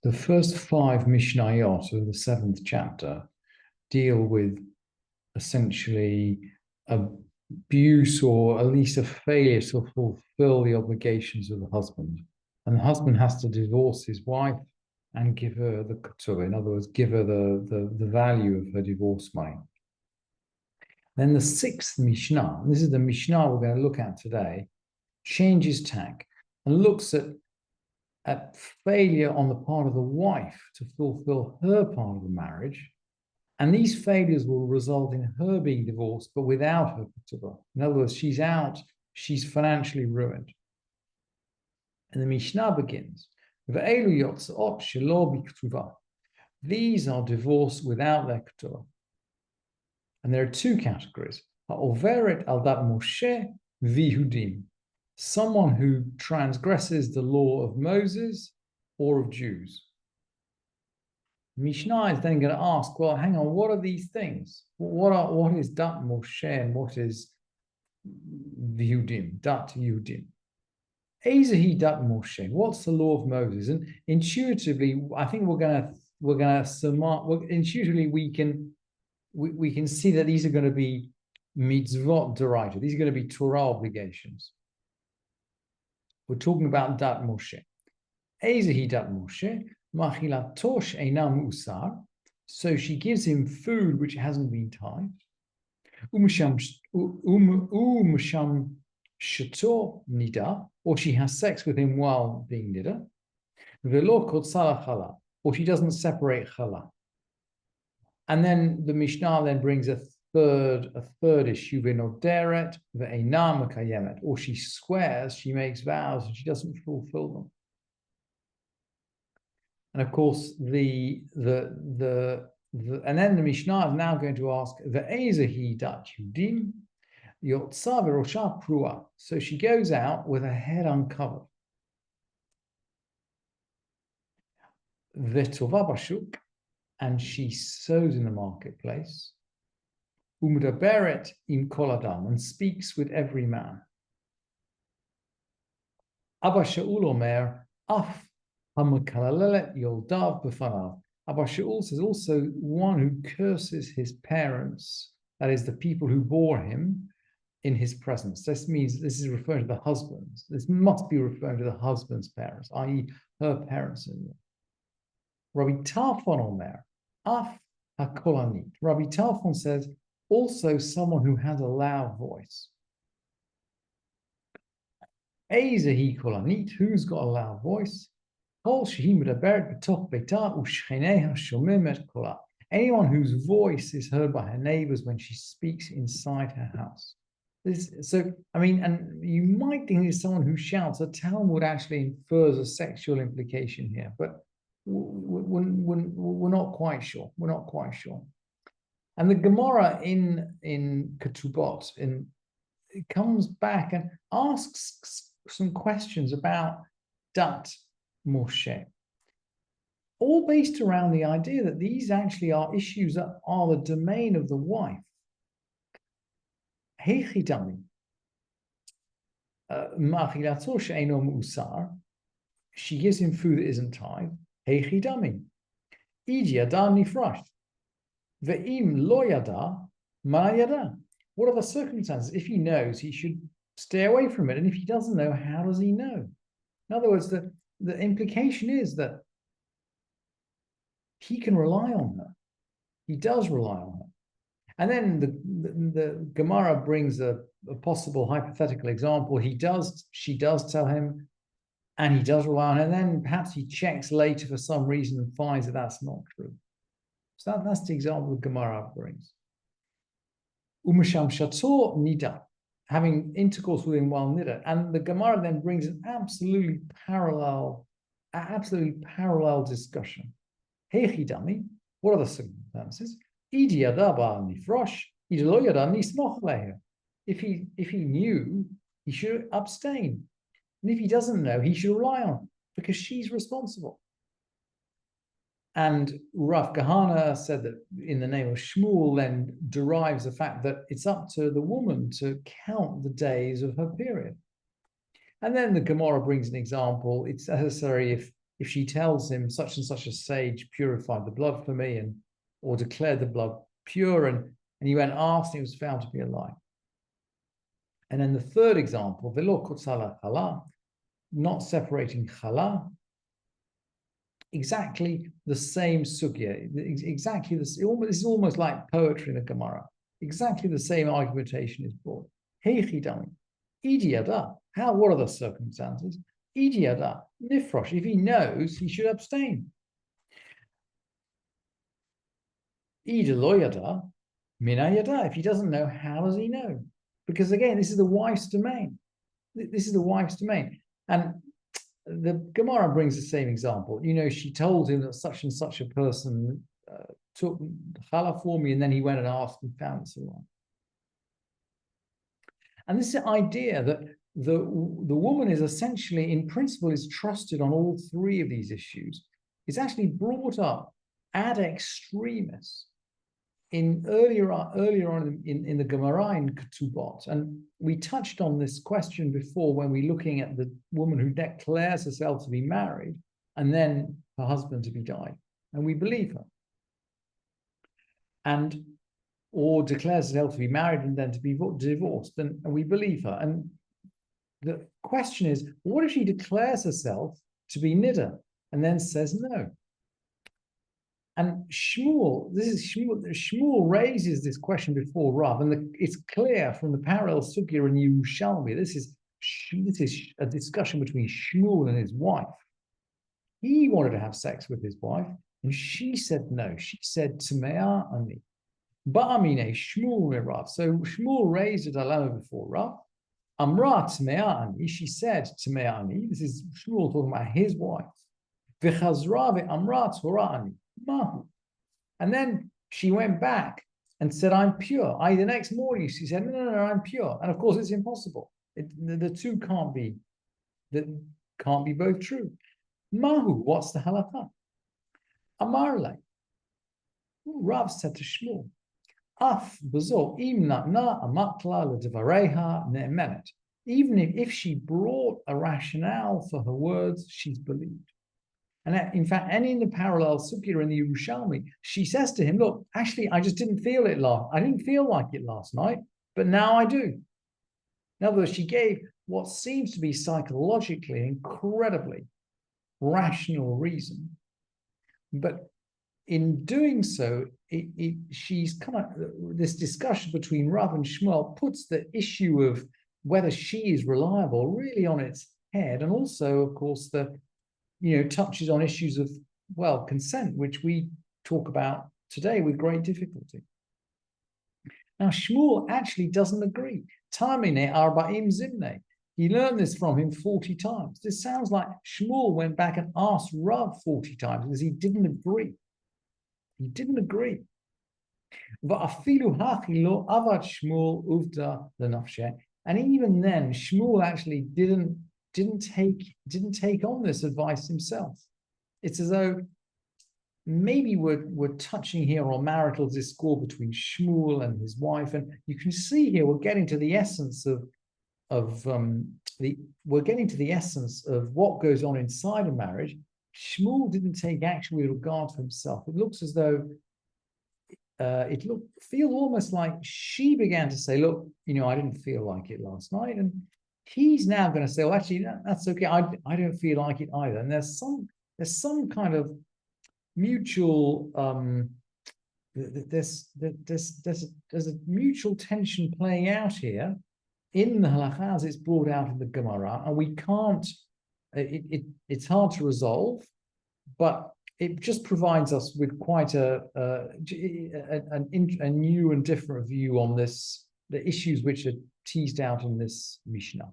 The first five Mishnayot of the seventh chapter deal with essentially abuse or at least a failure to fulfill the obligations of the husband. And the husband has to divorce his wife and give her the ketubah. In other words, give her the value of her divorce money. Then the sixth Mishnah, and this is the Mishnah we're going to look at today, changes tack and looks at failure on the part of the wife to fulfill her part of the marriage. And these failures will result in her being divorced, but without her ketubah. In other words, she's out, she's financially ruined. And the Mishnah begins, these are divorced without their ketubah. And there are two categories. Ha'overet al dat Moshe v'Yehudim. Someone who transgresses the law of Moses or of Jews. Mishnah is then going to ask, well, hang on, what are these things? What is dat Moshe and what is Yehudim, dat Yehudim? Ezehi dat Moshe. What's the law of Moses? And intuitively, I think we're gonna intuitively we can see that these are going to be mitzvot d'oraita. These are going to be Torah obligations. We're talking about dat Moshe. Ezehi dat Moshe. Machilatosh einam usar. So she gives him food which hasn't been tithed. Umsham shato nida, or she has sex with him while being nida. Velo kotsala chala, or she doesn't separate chala. And then the Mishnah then brings a third issue, v'noderet ve'einam mekayemet, or she swears, she makes vows, and she doesn't fulfill them. And of course, and then the Mishnah is now going to ask the Ezehi dat Yudim Yotza v'rosha prua. So she goes out with her head uncovered. V'tova bashuk, and she sows in the marketplace. Umdaberet im kol adam, and speaks with every man. Abba Shaul omer af. Abba Shaul says also one who curses his parents, that is the people who bore him, in his presence. This means this is referring to the husbands. This must be referring to the husband's parents, i.e. her parents-in-law. Rabbi Tarfon omer, af hakolanit. Rabbi Tarfon says also someone who has a loud voice. Ezehi kolanit, who's got a loud voice? Anyone whose voice is heard by her neighbors when she speaks inside her house. And you might think it's someone who shouts. The Talmud actually infers a sexual implication here, but we're not quite sure. We're not quite sure. And the Gemara in Ketubot it comes back and asks some questions about dat Moshe, all based around the idea that these actually are issues that are the domain of the wife. Heichidami, ma'achilatosh eino musar. She gives him food that isn't tithed. Heichidami, idi adam nifrash, ve'im lo yada ma yada. What are the circumstances? If he knows, he should stay away from it, and if he doesn't know, how does he know? In other words, the implication is that he can rely on her. He does rely on her. And then the Gemara brings a possible hypothetical example. She does tell him, and he does rely on her. And then perhaps he checks later for some reason and finds that that's not true. So that's the example the Gemara brings. Umasham shator nida, having intercourse with him while nida. And the Gemara then brings an absolutely parallel discussion. Heichidami, what are the circumstances? If he knew, he should abstain. And if he doesn't know, he should rely on her, because she's responsible. And Rav Kahana said that in the name of Shmuel then derives the fact that it's up to the woman to count the days of her period. And then the Gemara brings an example. It's necessary if she tells him such and such a sage purified the blood for me, and or declared the blood pure, and he went asked, and it was found to be a lie. And then the third example, velo kotzala chala, not separating chala, exactly the same sugya, exactly this. This is almost like poetry in a Gemara. Exactly the same argumentation is brought. Heichidami, idiada. How? What are the circumstances? Idiada, nifrosh. If he knows, he should abstain. Idaloyada, minayada. If he doesn't know, how does he know? Because again, this is the wife's domain. This is the wife's domain. And the Gemara brings the same example. She told him that such and such a person took challah for me, and then he went and asked and found it so wrong. And this idea that the woman is essentially, in principle, is trusted on all three of these issues is actually brought up ad extremis earlier on in the Gemara in Ketubot. And we touched on this question before when we're looking at the woman who declares herself to be married and then her husband to be died, and we believe her, or declares herself to be married and then to be divorced, and we believe her. And the question is, what if she declares herself to be niddah and then says no? And Shmuel raises this question before Rav, and it's clear from the parallel sugya in Yerushalmi. This is a discussion between Shmuel and his wife. He wanted to have sex with his wife, and she said no. She said Tmea ani. Ba'amine Shmuel Rav. So Shmuel raised a dilemma before Rav. Amra Tmea ani. She said Tmea ani. This is Shmuel talking about his wife. V'chazra ve'amra Torah ani. And then she went back and said, I'm pure. The next morning she said, no, I'm pure. And of course it's impossible. The two can't be both true. Mahu, what's the halakha? Amarle. Rav said to Shmuel, Af b'zo im natna amatla l'devareha ne'emenet. Even if she brought a rationale for her words, she's believed. And in fact, and in the parallel sugya in the Yerushalmi, she says to him, look, actually, I just didn't feel it I didn't feel like it last night, but now I do. In other words, she gave what seems to be psychologically incredibly rational reason. But in doing so, she's kind of, this discussion between Rav and Shmuel puts the issue of whether she is reliable really on its head. And also, of course, touches on issues of, consent, which we talk about today with great difficulty. Now, Shmuel actually doesn't agree. Tamine arba'im zimne. He learned this from him 40 times. This sounds like Shmuel went back and asked Rav 40 times because he didn't agree. He didn't agree. And even then, Shmuel actually didn't take on this advice himself. It's as though maybe we're touching here on marital discord between Shmuel and his wife, and you can see here we're getting to the essence of what goes on inside a marriage. Shmuel didn't take action with regard to himself. It looks as though feels almost like she began to say, look, I didn't feel like it last night, and he's now going to say, well, actually, that's okay. I don't feel like it either. And there's some kind of mutual there's a mutual tension playing out here in the halakha as it's brought out in the Gemara, and we can't. It's hard to resolve, but it just provides us with quite a new and different view on the issues which are teased out in this Mishnah.